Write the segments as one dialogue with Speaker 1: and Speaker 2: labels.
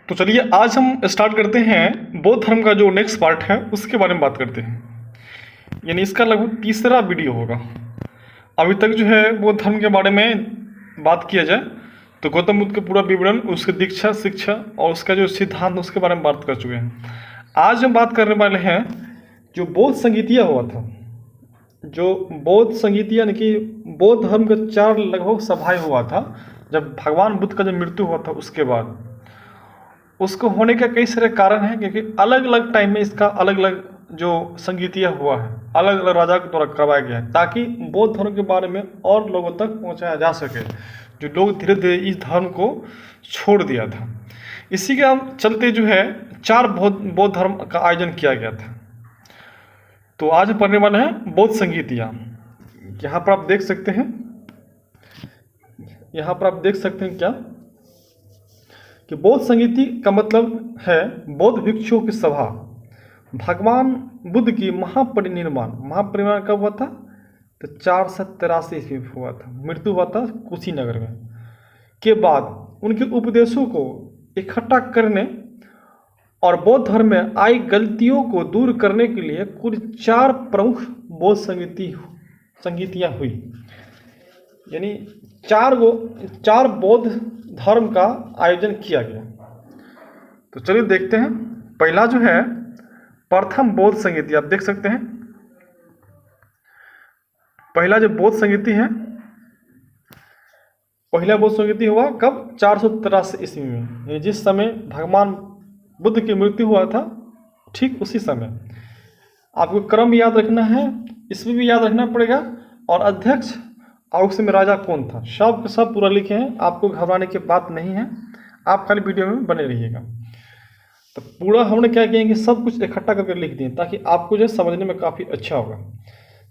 Speaker 1: तो चलिए आज हम स्टार्ट करते हैं बौद्ध धर्म का जो नेक्स्ट पार्ट है उसके बारे में बात करते हैं। यानी इसका लगभग तीसरा वीडियो होगा। अभी तक जो है बौद्ध धर्म के बारे में बात किया जाए तो गौतम बुद्ध के पूरा विवरण, उसकी दीक्षा, शिक्षा और उसका जो सिद्धांत उसके बारे में बात कर चुके हैं। आज हम बात करने वाले हैं जो बौद्ध संगीतिया हुआ था। जो बौद्ध संगीतिया यानी कि बौद्ध धर्म का 4 लगभग सभाएं हुआ था जब भगवान बुद्ध का जब मृत्यु हुआ था उसके बाद। उसको होने का कई सारे कारण हैं क्योंकि अलग अलग टाइम में इसका अलग अलग जो संगीतिया हुआ है, अलग अलग राजा के द्वारा करवाया गया है ताकि बौद्ध धर्म के बारे में और लोगों तक पहुंचाया जा सके, जो लोग धीरे धीरे इस धर्म को छोड़ दिया था। इसी के चलते जो है 4 बौद्ध धर्म का आयोजन किया गया था। तो आज हम पढ़ने वाले हैं बौद्ध संगीतिया। यहाँ पर आप देख सकते हैं, यहाँ पर आप देख सकते हैं क्या कि बौद्ध संगीति का मतलब है बौद्ध भिक्षुओं की सभा। भगवान बुद्ध की महापरिनिर्वाण कब हुआ था? तो 483 ईस्वी हुआ था। मृत्यु हुआ था कुशीनगर में। के बाद उनके उपदेशों को इकट्ठा करने और बौद्ध धर्म में आई गलतियों को दूर करने के लिए कुल 4 प्रमुख बौद्ध संगीतियाँ हुई। यानी 4 बौद्ध धर्म का आयोजन किया गया। तो चलिए देखते हैं। पहला जो है प्रथम बौद्ध संगीति, आप देख सकते हैं। पहला जो बौद्ध संगीति है, पहला बौद्ध संगीति हुआ कब? 483 ईस्वी में। जिस समय भगवान बुद्ध की मृत्यु हुआ था ठीक उसी समय। आपको क्रम याद रखना है, इसमें भी याद रखना पड़ेगा, और अध्यक्ष और उस समय राजा कौन था सब के सब पूरा लिखे हैं। आपको घबराने की बात नहीं है, आप खाली वीडियो में बने रहिएगा। तो पूरा हमने क्या किया कि सब कुछ इकट्ठा करके लिख दिए ताकि आपको जो समझने में काफ़ी अच्छा होगा।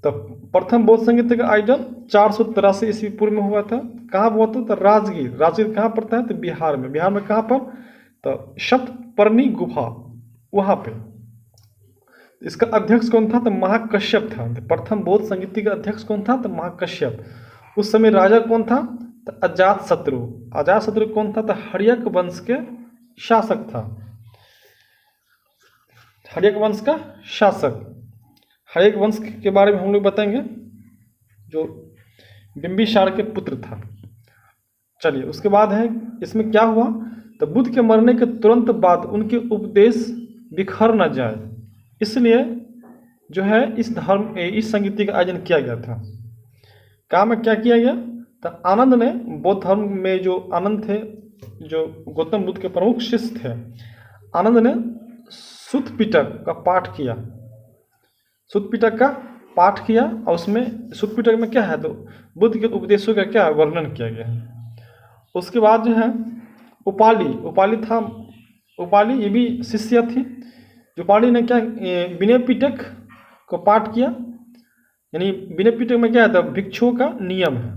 Speaker 1: तो प्रथम बौद्ध संगीत का आयोजन 483 ईस्वी पूर्व में हुआ था। कहाँ हुआ था? तो राजगीर। राजगीर कहाँ पड़ता है? तो बिहार में। बिहार में कहाँ पर? तो शतपर्णी गुफा, वहाँ पे। इसका अध्यक्ष कौन था? तो महाकश्यप था। तो प्रथम बौद्ध संगीति का अध्यक्ष कौन था? तो महाकश्यप। उस समय राजा कौन था? तो अजातशत्रु। अजातशत्रु कौन था? तो हर्यक वंश के शासक था। हर्यक वंश का शासक। हर्यक वंश के बारे में हम लोग बताएंगे, जो बिंबिसार के पुत्र था। चलिए उसके बाद है, इसमें क्या हुआ? तो बुद्ध के मरने के तुरंत बाद उनके उपदेश बिखर न जाए, इसलिए जो है इस संगीति का आयोजन किया गया था। काम में क्या किया गया? तो आनंद ने, बौद्ध धर्म में जो आनंद थे, जो गौतम बुद्ध के प्रमुख शिष्य थे, आनंद ने सुत्त पिटक का पाठ किया। सुत्त पिटक का पाठ किया और उसमें सुत्त पिटक में क्या है? तो बुद्ध के उपदेशों का क्या वर्णन किया गया है। उसके बाद जो है उपाली था। उपाली ये भी शिष्य थी। जो उपाली ने क्या विनय पिटक को पाठ किया। यानी विनय पिटक में क्या है? तो भिक्षुओं का नियम है।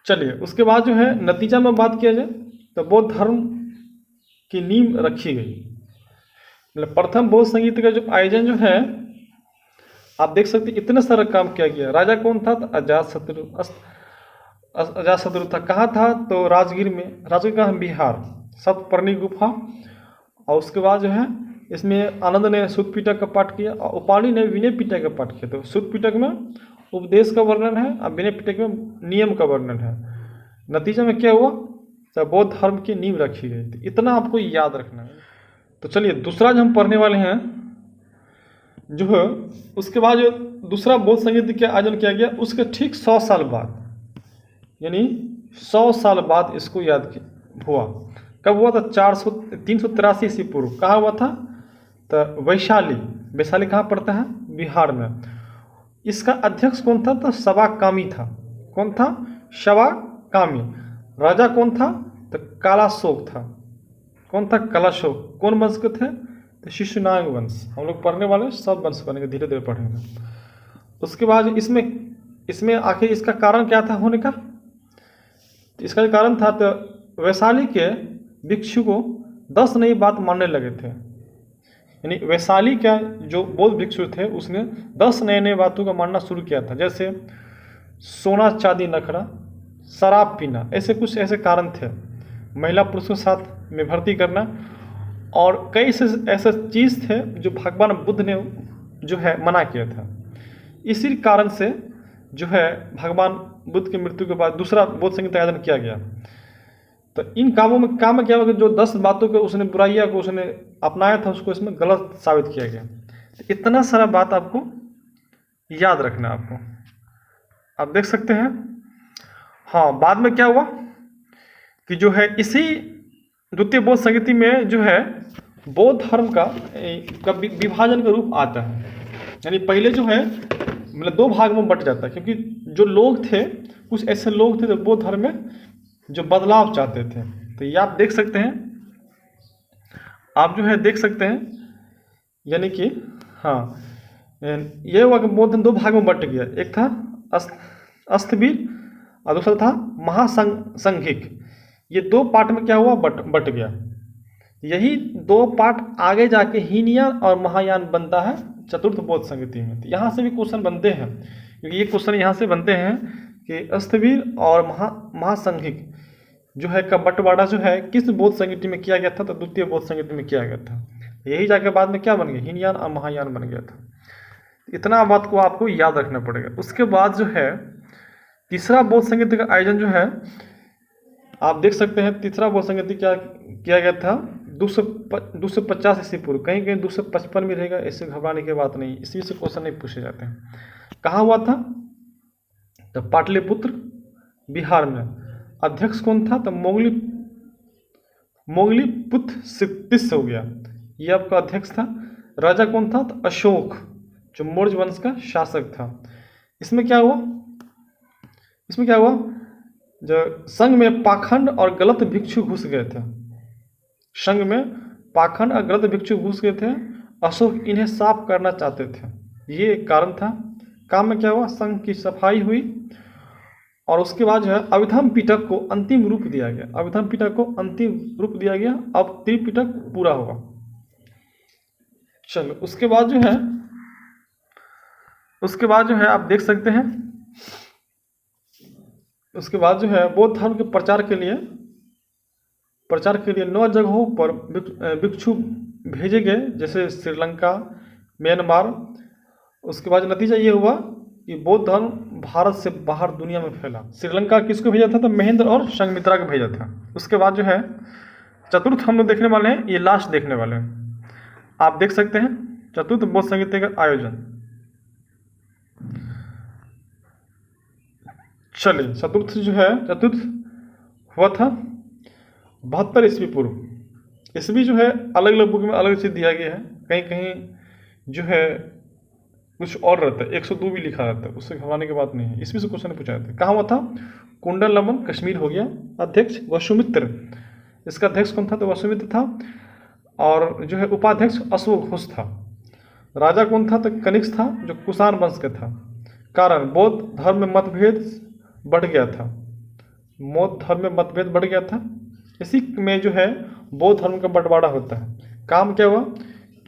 Speaker 1: चलिए उसके बाद जो है नतीजा में बात किया जाए तो बौद्ध धर्म की नींव रखी गई। मतलब प्रथम बौद्ध संगीत का जो आयोजन जो है, आप देख सकते हैं इतने सारा काम किया गया। राजा कौन था? तो अजातशत्रु था। कहाँ था? तो राजगीर में। राजगीर कहाँ? बिहार। शतपर्णी गुफा। और उसके बाद जो है इसमें आनंद ने सुत्त पिटक का पाठ किया और उपाली ने विनय पिटक का पाठ किया। तो सुत्त पिटक में उपदेश का वर्णन है और विनय पिटक में नियम का वर्णन है। नतीजे में क्या हुआ? तो बौद्ध धर्म की नींव रखी गई। तो इतना आपको याद रखना है। तो चलिए दूसरा जो हम पढ़ने वाले हैं, जो है उसके बाद जो दूसरा बौद्ध संगीत का आयोजन किया गया उसके ठीक 100 साल बाद, यानी 100 साल बाद इसको याद हुआ। कब हुआ था? 383 ईस्वी पूर्व। कहाँ हुआ था? तो वैशाली कहाँ पड़ता है? बिहार में। इसका अध्यक्ष कौन था? तो शवाकामी था। कौन था? शवाकामी। राजा कौन था? तो कालाशोक था। कौन था? कालाशोक। कौन वंश के थे? तो शिशुनाग वंश। हम लोग पढ़ने वाले सब वंश बनेंगे, धीरे धीरे पढ़ेंगे। उसके बाद इसमें आखिर इसका कारण क्या था होने का? इसका जो कारण था तो वैशाली के भिक्षु को 10 नई बात मानने लगे थे। यानी वैशाली का जो बौद्ध भिक्षु थे उसने 10 नए बातों का मानना शुरू किया था, जैसे सोना चांदी न खाना, शराब पीना, ऐसे कुछ ऐसे कारण थे। महिला पुरुषों के साथ में भर्ती करना, और कई से ऐसे चीज़ थे जो भगवान बुद्ध ने जो है मना किया था। इसी कारण से जो है भगवान बुद्ध की मृत्यु के बाद दूसरा बौद्ध संहिता आयोजन किया गया। तो इन कामों में काम क्या हुआ कि जो 10 बातों को उसने, बुराइयां को उसने अपनाया था, उसको इसमें गलत साबित किया गया। तो इतना सारा बात आपको याद रखना आपको। आप देख सकते हैं। हाँ, बाद में क्या हुआ कि जो है इसी द्वितीय बौद्ध संहिता में जो है बौद्ध धर्म का विभाजन का रूप आता है। यानी पहले जो है मतलब 2 भाग में बट जाता है, क्योंकि जो लोग थे, कुछ ऐसे लोग थे जो बौद्ध धर्म में जो बदलाव चाहते थे। तो ये आप देख सकते हैं, आप जो है देख सकते हैं, यानी कि हाँ, ये हुआ कि बौद्ध धर्म 2 भाग में बट गया। एक था अस्थवीर और दूसरा था महासंघिक। ये 2 पार्ट में क्या हुआ, बट गया। यही 2 पार्ट आगे जाके हीनयान और महायान बनता है चतुर्थ बौद्ध संहिता में। तो यहाँ से भी क्वेश्चन बनते हैं, क्योंकि ये क्वेश्चन यहाँ से बनते हैं कि अस्थवीर और महासंघिक जो है का बंटवारा जो है किस बौद्ध संहिता में किया गया था, तो द्वितीय बौद्ध संहिता में किया गया था। यही जाके बाद में क्या बन गया, हीनयान और महायान बन गया था। इतना बात को आपको याद रखना पड़ेगा। उसके बाद जो है तीसरा बौद्ध संहिता का आयोजन जो है आप देख सकते हैं। तीसरा बौद्ध संहिता क्या किया गया था 250 ईस्वी पूर्व, कहीं कहीं 255 में रहेगा, इससे घबराने की बात नहीं, इसी से क्वेश्चन नहीं पूछे जाते हैं। कहाँ हुआ था, तो पाटलिपुत्र बिहार में। अध्यक्ष कौन था, तो मोगली पुत्र सिद्धिस हो गया, ये आपका अध्यक्ष था। राजा कौन था, तो अशोक, जो मौर्य वंश का शासक था। इसमें क्या हुआ, जो संघ में पाखंड और गलत भिक्षु घुस गए थे। संघ में पाखंड और गलत भिक्षु घुस गए थे। अशोक इन्हें साफ करना चाहते थे, ये एक कारण था। काम में क्या हुआ, संघ की सफाई हुई, और उसके बाद जो है अभिधर्म पिटक को अंतिम रूप दिया गया। अभिधर्म पिटक को अंतिम रूप दिया गया। अब त्रिपिटक पूरा होगा। चलो, उसके बाद जो है आप देख सकते हैं, उसके बाद जो है बौद्ध धर्म के प्रचार के लिए 9 जगहों पर भिक्षु भेजे गए, जैसे श्रीलंका, म्यांमार। उसके बाद नतीजा ये हुआ कि बौद्ध धर्म भारत से बाहर दुनिया में फैला। श्रीलंका किसको भेजा था, तो महेंद्र और संघमित्रा को भेजा था। उसके बाद जो है चतुर्थ हम लोग देखने वाले हैं, ये लास्ट देखने वाले हैं। आप देख सकते हैं चतुर्थ बौद्ध संहिता का आयोजन। चलिए, चतुर्थ हुआ था 72 ईस्वी पूर्व। ईस्वी जो है अलग अलग बुक में अलग चीज़ दिया गया है, कहीं कहीं जो है कुछ और रहता है, 102 भी लिखा रहता है, उससे घबराने की बात नहीं है। ईस्वी से क्वेश्चन पूछा जाता है। कहाँ हुआ था, कुंडल नमन कश्मीर हो गया। अध्यक्ष वसुमित्र, इसका अध्यक्ष कौन था, तो वसुमित्र था। और जो है उपाध्यक्ष अशोक घोष था। राजा कौन था, तो कनिष्क था, जो कुषाण वंश का था। कारण बौद्ध धर्म में मतभेद बढ़ गया था। इसी में जो है बौद्ध धर्म का बंटवारा होता है। काम क्या हुआ,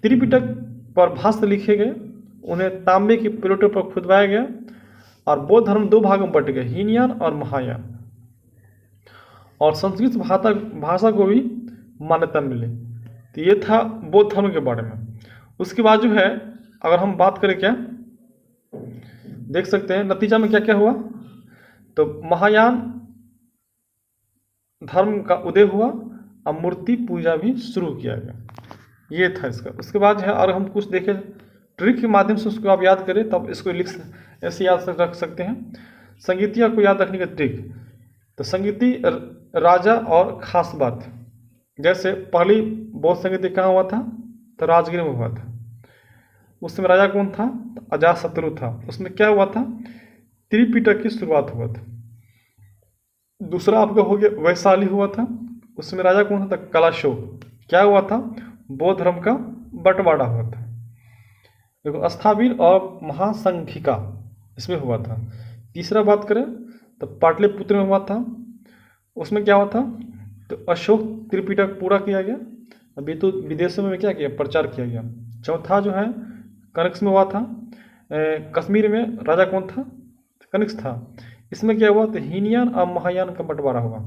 Speaker 1: त्रिपिटक पर भाष्य लिखे गए, उन्हें तांबे की प्लेटों पर खुदवाया गया, और बौद्ध धर्म 2 भागों में बट गए, हीनयान और महायान। और संस्कृत भाषा को भी मान्यता मिली। तो ये था बौद्ध धर्म के बारे में। उसके बाद जो है अगर हम बात करें, क्या देख सकते हैं नतीजा में क्या क्या हुआ, तो महायान धर्म का उदय हुआ, अब मूर्ति पूजा भी शुरू किया गया। ये था इसका। उसके बाद है अगर हम कुछ देखें ट्रिक के माध्यम से उसको आप याद करें, तब इसको ऐसे याद रख सकते हैं। संगीतिया को याद रखने का ट्रिक, तो संगीति राजा और खास बात, जैसे पहली बौद्ध संगीति कहाँ हुआ था, तो राजगीर में हुआ था। उस समय राजा कौन था, तो अजातशत्रु था। उसमें क्या हुआ था, त्रिपिटक की शुरुआत हुआ था। दूसरा आपका हो गया वैशाली हुआ था, उसमें राजा कौन था, कलाशोक। क्या हुआ था, बौद्ध धर्म का बंटवारा हुआ था। देखो अस्थावीर और महासंघिका इसमें हुआ था। तीसरा बात करें तो पाटलिपुत्र में हुआ था, उसमें क्या हुआ था, तो अशोक त्रिपिटक पूरा किया गया। अभी तो विदेशों में क्या किया, प्रचार किया गया। चौथा जो है कनिष्क में हुआ था। कश्मीर में राजा कौन था, कनिष्क था। इसमें क्या हुआ, तो हीनयान और महायान का बंटवारा हुआ।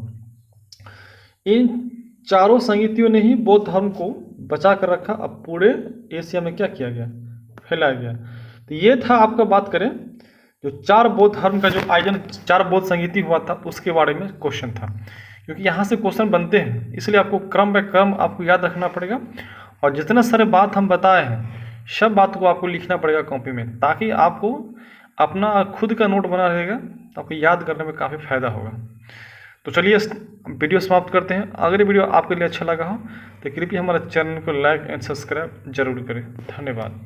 Speaker 1: इन चारों संगीतियों ने ही बौद्ध धर्म को बचा कर रखा, अब पूरे एशिया में क्या किया गया, फैलाया गया। तो ये था आपका, बात करें जो चार बौद्ध धर्म का जो आयोजन, चार बौद्ध संगीति हुआ था उसके बारे में क्वेश्चन था, क्योंकि यहाँ से क्वेश्चन बनते हैं, इसलिए आपको क्रम बाय क्रम आपको याद रखना पड़ेगा। और जितना सारे बात हम बताए हैं सब बात को आपको लिखना पड़ेगा कॉपी में, ताकि आपको अपना खुद का नोट बना रहेगा, तो आपको याद करने में काफ़ी फायदा होगा। तो चलिए वीडियो समाप्त करते हैं। अगर ये वीडियो आपके लिए अच्छा लगा हो तो कृपया हमारे चैनल को लाइक एंड सब्सक्राइब जरूर करें। धन्यवाद।